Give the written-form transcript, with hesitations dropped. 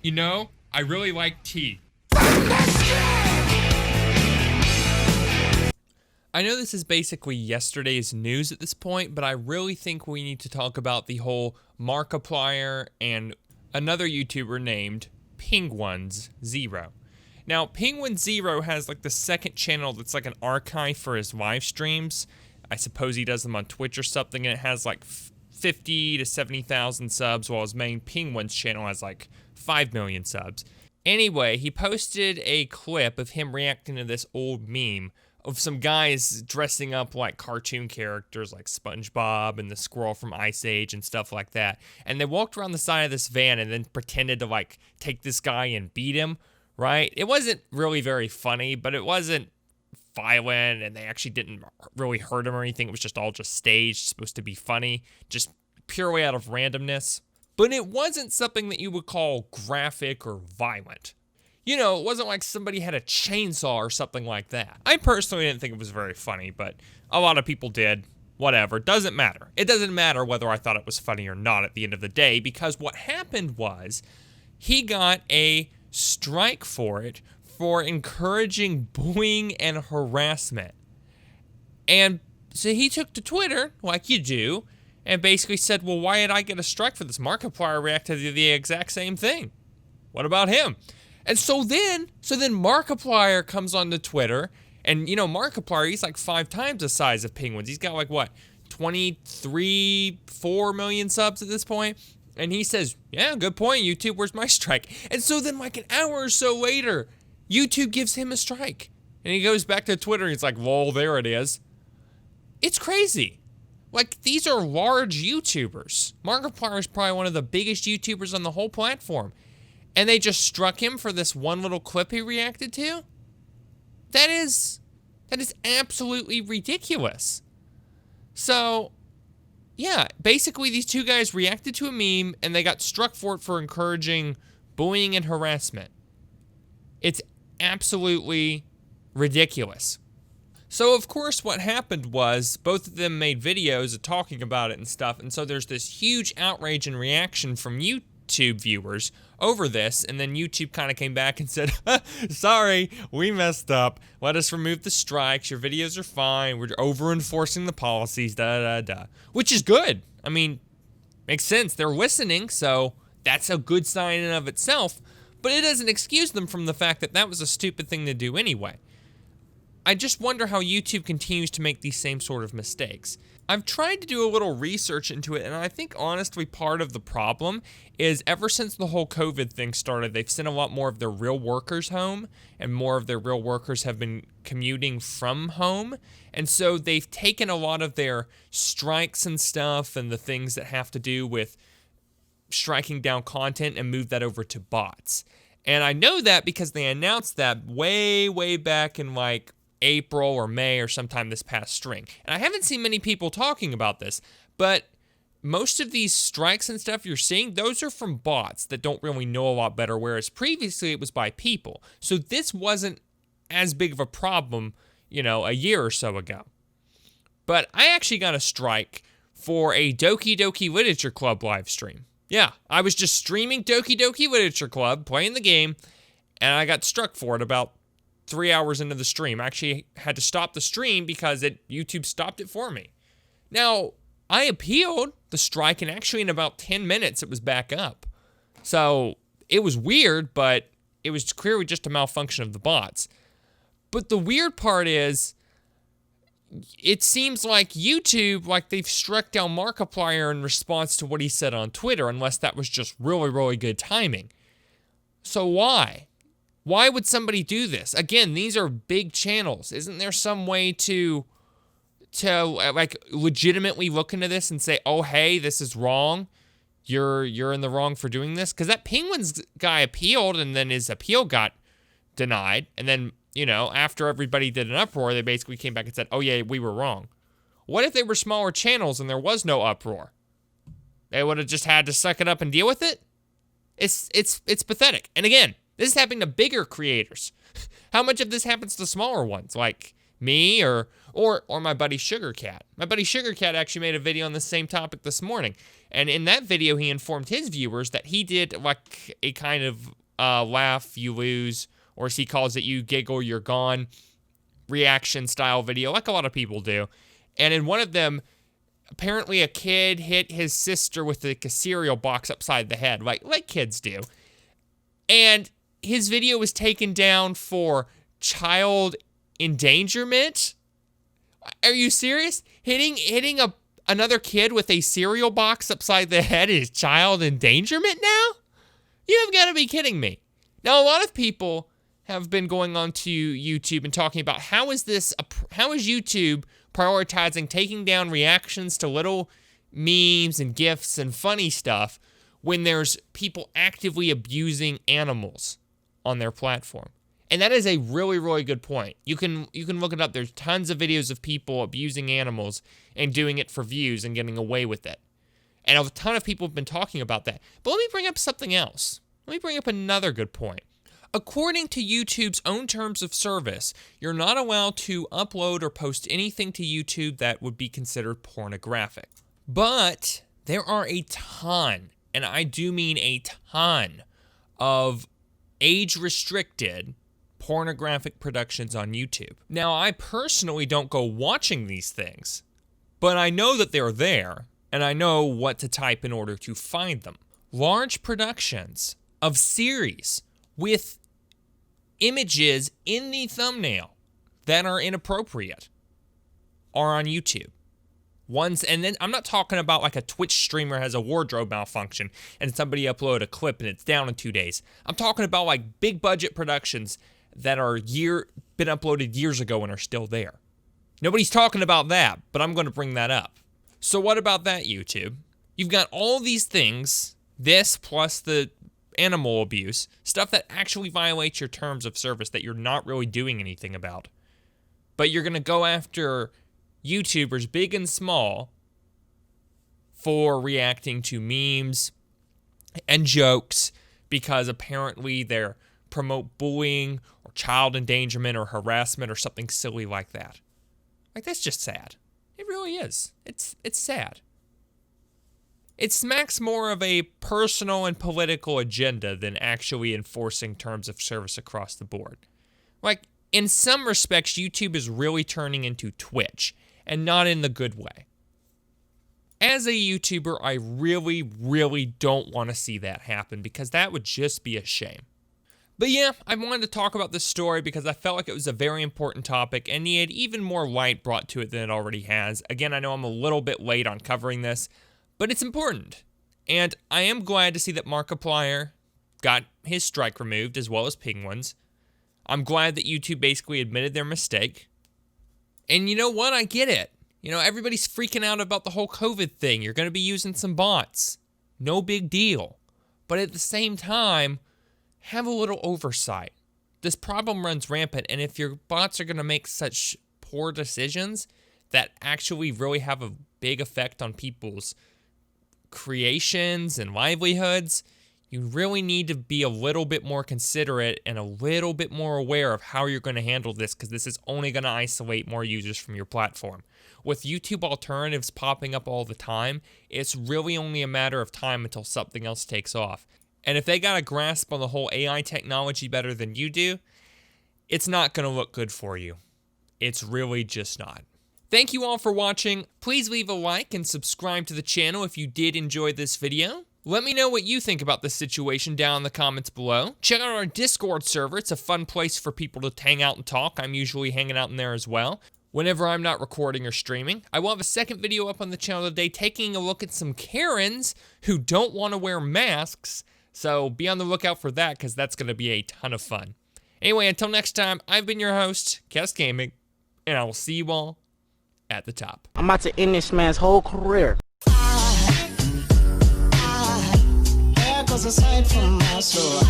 You know, I really like tea. I know this is basically yesterday's news at this point, but I really think we need to talk about the whole Markiplier and another YouTuber named Penguins0. Now, Penguins0 has like the second channel that's like an archive for his live streams. I suppose he does them on Twitch or something, and it has like 50 to 70,000 subs, while his main Penguins channel has like 5 million subs. Anyway, he posted a clip of him reacting to this old meme of some guys dressing up like cartoon characters like SpongeBob and the squirrel from Ice Age and stuff like that. And they walked around the side of this van and then pretended to like take this guy and beat him, right? It wasn't really very funny, but it wasn't violent, and they actually didn't really hurt him or anything. It was just all staged, supposed to be funny, just purely out of randomness. But it wasn't something that you would call graphic or violent. You know, it wasn't like somebody had a chainsaw or something like that. I personally didn't think it was very funny, but a lot of people did. Whatever, doesn't matter. It doesn't matter whether I thought it was funny or not at the end of the day, because what happened was he got a strike for it for encouraging bullying and harassment. And so he took to Twitter, like you do, and basically said, well, why did I get a strike for this? Markiplier reacted to the exact same thing. What about him? And so then Markiplier comes onto Twitter, and you know, Markiplier, he's like 5 times the size of Penguins. He's got like, what, 4 million subs at this point? And he says, yeah, good point, YouTube, where's my strike? And so then like an hour or so later, YouTube gives him a strike. And he goes back to Twitter, and he's like, lol, there it is. It's crazy. Like, these are large YouTubers. Markiplier is probably one of the biggest YouTubers on the whole platform. And they just struck him for this one little clip he reacted to? That is absolutely ridiculous. So, yeah, basically these two guys reacted to a meme and they got struck for it for encouraging bullying and harassment. It's absolutely ridiculous. So, of course, what happened was both of them made videos talking about it and stuff, and so there's this huge outrage and reaction from YouTube viewers over this, and then YouTube kind of came back and said, sorry, we messed up. Let us remove the strikes. Your videos are fine. We're over-enforcing the policies, da-da-da. Which is good. I mean, makes sense. They're listening, so that's a good sign in and of itself, but it doesn't excuse them from the fact that that was a stupid thing to do anyway. I just wonder how YouTube continues to make these same sort of mistakes. I've tried to do a little research into it, and I think honestly part of the problem is ever since the whole COVID thing started, they've sent a lot more of their real workers home, and more of their real workers have been commuting from home. And so they've taken a lot of their strikes and stuff and the things that have to do with striking down content and moved that over to bots. And I know that because they announced that way back in like April or May or sometime this past spring. And I haven't seen many people talking about this, but most of these strikes and stuff you're seeing, those are from bots that don't really know a lot better, whereas previously it was by people. So this wasn't as big of a problem, you know, a year or so ago. But I actually got a strike for a Doki Doki Literature Club live stream. Yeah, I was just streaming Doki Doki Literature Club, playing the game, and I got struck for it about 3 hours into the stream. I actually had to stop the stream because YouTube stopped it for me. Now, I appealed the strike, and actually in about 10 minutes, it was back up. So, it was weird, but it was clearly just a malfunction of the bots. But the weird part is, it seems like YouTube, like they've struck down Markiplier in response to what he said on Twitter, unless that was just really good timing. So why? Why would somebody do this? Again, these are big channels. Isn't there some way to like legitimately look into this and say, oh, hey, this is wrong. You're in the wrong for doing this? Because that Penguins guy appealed, and then his appeal got denied. And then, you know, after everybody did an uproar, they basically came back and said, oh, yeah, we were wrong. What if they were smaller channels and there was no uproar? They would have just had to suck it up and deal with it? It's pathetic. And again, this is happening to bigger creators. How much of this happens to smaller ones? Like, Me or my buddy Sugar Cat. My buddy Sugar Cat actually made a video on the same topic this morning. And in that video, he informed his viewers that he did like a kind of laugh, you lose, or as he calls it, you giggle, you're gone reaction style video, like a lot of people do. And in one of them, apparently a kid hit his sister with like a cereal box upside the head, like kids do. And his video was taken down for child endangerment. Are you serious? Hitting another kid with a cereal box upside the head is child endangerment now? You have got to be kidding me. Now, a lot of people have been going on to YouTube and talking about how is YouTube prioritizing taking down reactions to little memes and GIFs and funny stuff when there's people actively abusing animals on their platform. And that is a really, really good point. You can look it up. There's tons of videos of people abusing animals and doing it for views and getting away with it. And a ton of people have been talking about that. But let me bring up something else. Let me bring up another good point. According to YouTube's own terms of service, you're not allowed to upload or post anything to YouTube that would be considered pornographic. But there are a ton, and I do mean a ton, of age-restricted pornographic productions on YouTube. Now, I personally don't go watching these things, but I know that they're there, and I know what to type in order to find them. Large productions of series with images in the thumbnail that are inappropriate are on YouTube. And then I'm not talking about like a Twitch streamer has a wardrobe malfunction and somebody uploaded a clip and it's down in 2 days. I'm talking about like big budget productions that are been uploaded years ago and are still there. Nobody's talking about that, but I'm going to bring that up. So what about that, YouTube? You've got all these things, this plus the animal abuse, stuff that actually violates your terms of service that you're not really doing anything about. But you're going to go after YouTubers, big and small, for reacting to memes and jokes because apparently they're promote bullying or child endangerment or harassment or something silly like that. Like, that's just sad. It really is. It's sad. It smacks more of a personal and political agenda than actually enforcing terms of service across the board. Like, in some respects, YouTube is really turning into Twitch, and not in the good way. As a YouTuber, I really, really don't want to see that happen because that would just be a shame. But yeah, I wanted to talk about this story because I felt like it was a very important topic and needed even more light brought to it than it already has. Again, I know I'm a little bit late on covering this, but it's important. And I am glad to see that Markiplier got his strike removed as well as Penguins. I'm glad that YouTube basically admitted their mistake. And you know what? I get it. You know, everybody's freaking out about the whole COVID thing. You're going to be using some bots. No big deal. But at the same time, have a little oversight. This problem runs rampant, and if your bots are going to make such poor decisions that actually really have a big effect on people's creations and livelihoods, you really need to be a little bit more considerate and a little bit more aware of how you're going to handle this, because this is only going to isolate more users from your platform. With YouTube alternatives popping up all the time, it's really only a matter of time until something else takes off. And if they got a grasp on the whole AI technology better than you do, it's not going to look good for you. It's really just not. Thank you all for watching. Please leave a like and subscribe to the channel if you did enjoy this video. Let me know what you think about this situation down in the comments below. Check out our Discord server. It's a fun place for people to hang out and talk. I'm usually hanging out in there as well whenever I'm not recording or streaming. I will have a second video up on the channel today taking a look at some Karens who don't want to wear masks. So be on the lookout for that because that's going to be a ton of fun. Anyway, until next time, I've been your host, Kess Gaming, and I will see you all at the top. I'm about to end this man's whole career. Aside from my soul.